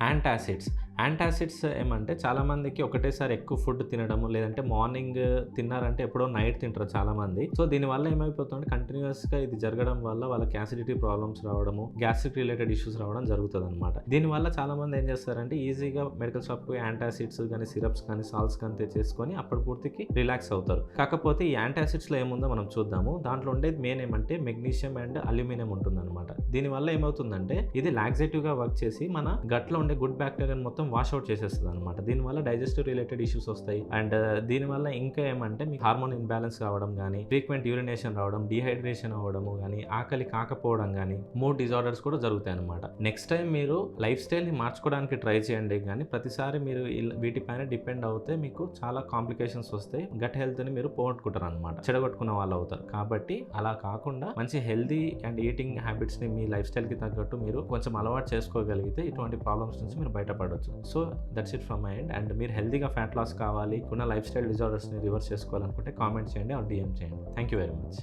Antacids ఏమంటే చాలామందికి ఒకటేసారి ఎక్కువ ఫుడ్ తినడము, లేదంటే మార్నింగ్ తిన్నారంటే ఎప్పుడో నైట్ తింటారు చాలామంది. సో దీనివల్ల ఏమైపోతుందంటే కంటిన్యూస్‌గా ఇది జరగడం వల్ల వాళ్ళకి యాసిడిటీ ప్రాబ్లమ్స్ రావడము, గ్యాస్ట్రిక్ రిలేటెడ్ ఇష్యూస్ రావడం జరుగుతదనమాట. దీనివల్ల చాలామంది ఏం చేస్తారంటే ఈజీగా మెడికల్ షాప్‌కి యాంటాసిడ్స్ గానీ, సిరప్స్ కానీ, సాల్ట్స్ కానీ తెచ్చేసుకొని అప్పటి పూర్తికి రిలాక్స్ అవుతారు. కాకపోతే ఈ యాంటాసిడ్స్‌లో ఏముందో మనం చూద్దాము. దాంట్లో ఉండేది మెయిన్ ఏమంటే మెగ్నీషియం అండ్ అల్యూమినియం ఉంటుందనమాట. దీనివల్ల ఏమవుతుందంటే ఇది లాక్సేటివ్‌గా వర్క్ చేసి మన గట్‌లో ఉండే గుడ్ బ్యాక్టీరియాని మొత్తం వాష్ అవుట్ చేసేస్తదనమాట. దీనివల్ల డైజెస్టివ్ రిలేటెడ్ ఇష్యూస్ వస్తాయి. అండ్ దీనివల్ల ఇంకా ఏమంటే మీకు హార్మోన్ ఇంబాలెన్స్ రావడం గానీ, ఫ్రీక్వెంట్ యూరినేషన్ రావడం, డీహైడ్రేషన్ అవ్వడము గానీ, ఆకలి కాకపోవడం గానీ, మూడ్ డిజార్డర్స్ కూడా జరుగుతాయన్నమాట. నెక్స్ట్ టైం మీరు లైఫ్ స్టైల్‌ని మార్చుకోవడానికి ట్రై చేయండి గానీ, ప్రతిసారి మీరు వీటిపైన డిపెండ్ అవుతే మీకు చాలా కాంప్లికేషన్స్ వస్తాయి. గట్ హెల్త్‌ని మీరు పోగొట్టుకుంటారనమాట. చెడగొట్టుకున్న వాళ్ళు అవుతారు. కాబట్టి అలా కాకుండా మంచి హెల్తీ అండ్ ఈటింగ్ హ్యాబిట్స్‌ని మీ లైఫ్ స్టైల్‌కి తగ్గట్టు మీరు కొంచెం అలవాటు చేసుకోగలిగితే ఇటువంటి ప్రాబ్లమ్స్ నుంచి మీరు బయటపడొచ్చు. So that's it from my end. And మీరు హెల్తీగా ఫ్యాట్ లాస్ కావాలి, ఉన్న లైఫ్ స్టైల్ డిజార్డర్స్‌ని రివర్స్ చేసుకోవాలనుకుంటే కామెంట్ చేయండి ఆర్ డీఎం చేయండి. Thank you very much.